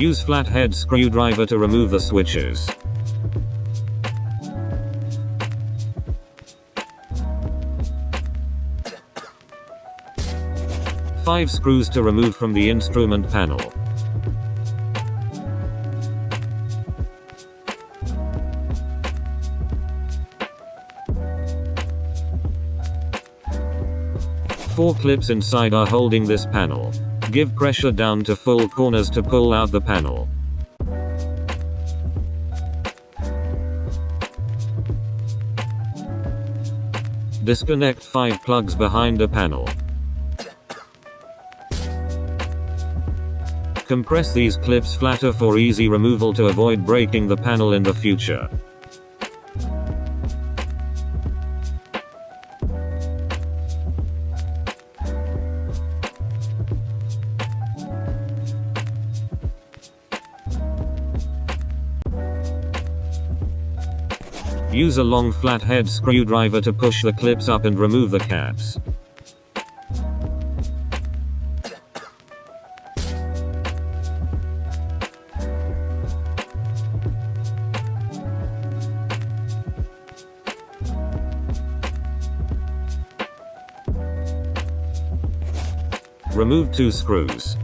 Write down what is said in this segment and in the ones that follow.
Use flathead screwdriver to remove the switches. Five screws to remove from the instrument panel. Four clips inside are holding this panel. Give pressure down to full corners to pull out the panel. Disconnect 5 plugs behind the panel. Compress these clips flatter for easy removal to avoid breaking the panel in the future. Use a long flathead screwdriver to push the clips up and remove the caps. Remove 2 screws.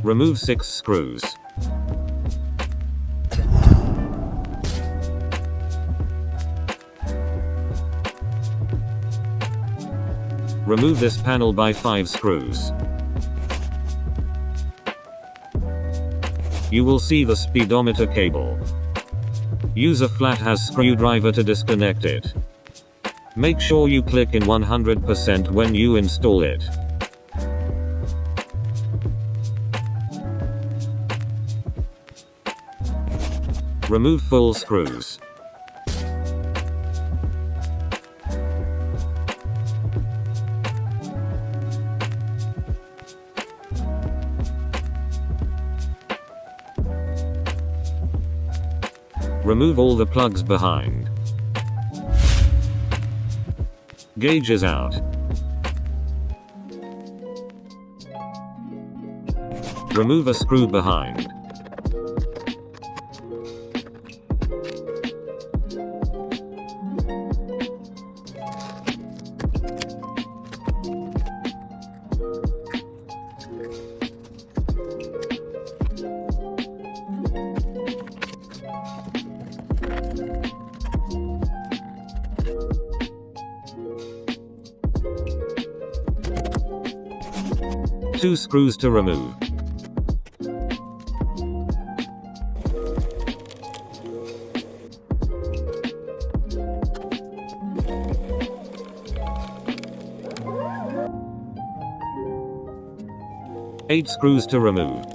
Remove 6 screws. Remove this panel by 5 screws. You will see the speedometer cable. Use a flathead screwdriver to disconnect it. Make sure you click in 100% when you install it. Remove full screws. Remove all the plugs behind. Gauge is out. Remove a screw behind. Two screws to remove. Eight screws to remove.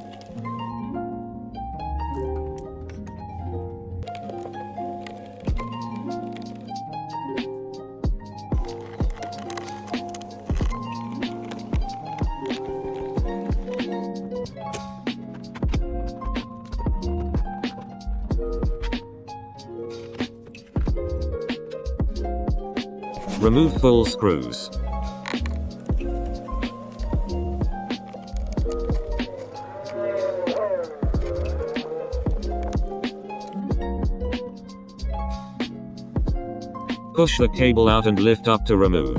Remove full screws. Push the cable out and lift up to remove.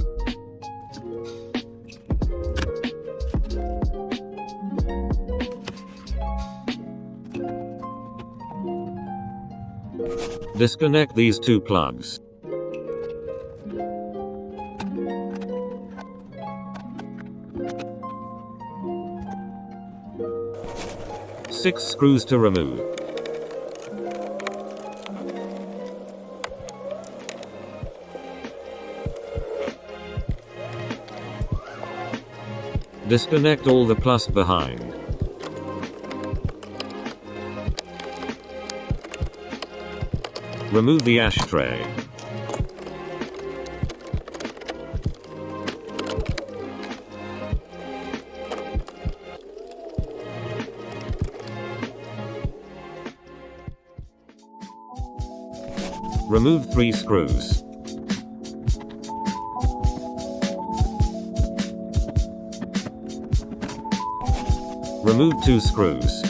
Disconnect these 2 plugs. Six screws to remove. Disconnect all the plus behind. Remove the ashtray. Remove 3 screws. Remove 2 screws.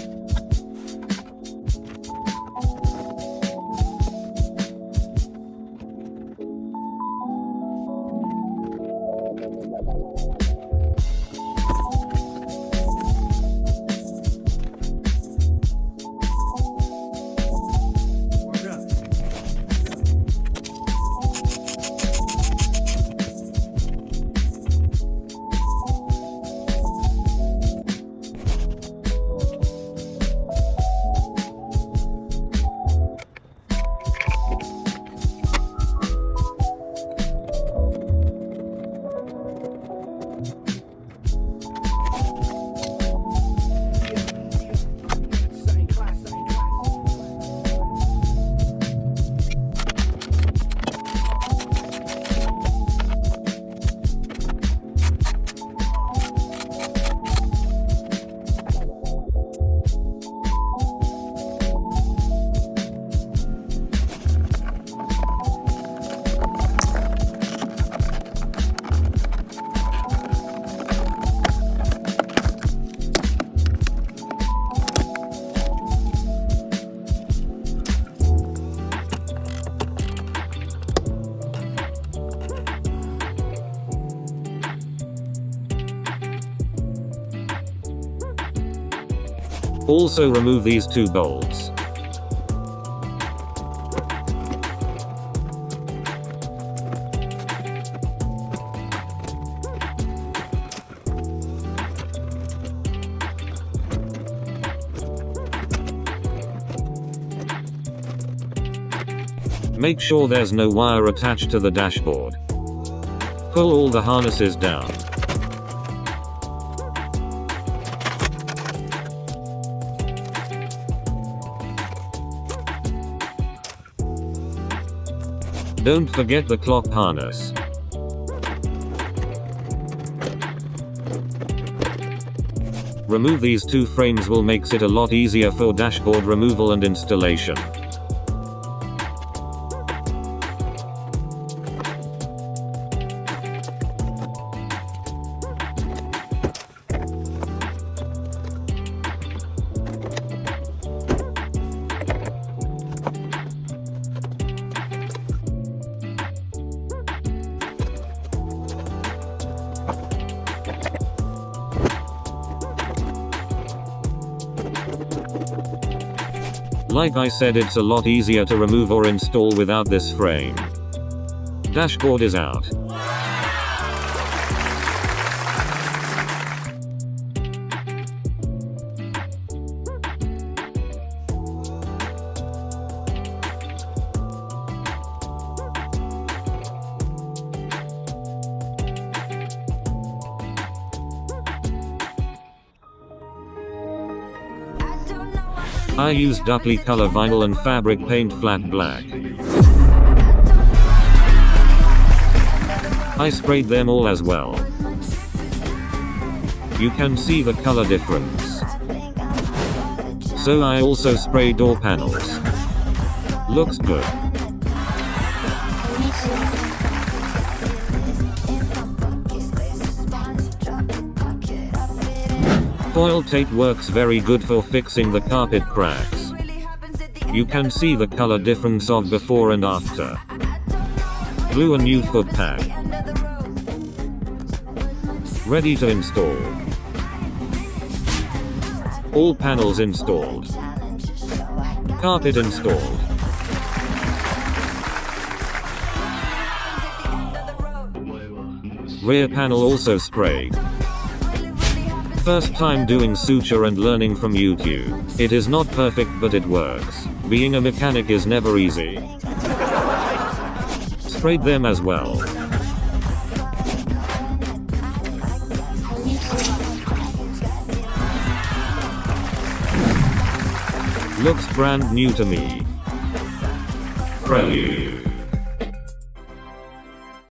Also remove these 2 bolts. Make sure there's no wire attached to the dashboard. Pull all the harnesses down. Don't forget the clock harness. Remove these 2 frames will makes it a lot easier for dashboard removal and installation. Like I said, it's a lot easier to remove or install without this frame. Dashboard is out. I used Duckley color vinyl and fabric paint flat black. I sprayed them all as well. You can see the color difference. So I also sprayed door panels. Looks good. Foil tape works very good for fixing the carpet cracks. You can see the color difference of before and after. Glue a new foot pad. Ready to install. All panels installed. Carpet installed. Rear panel also sprayed. First time doing suture and learning from YouTube. It is not perfect, but it works. Being a mechanic is never easy. Sprayed them as well. Looks brand new to me. Prelude.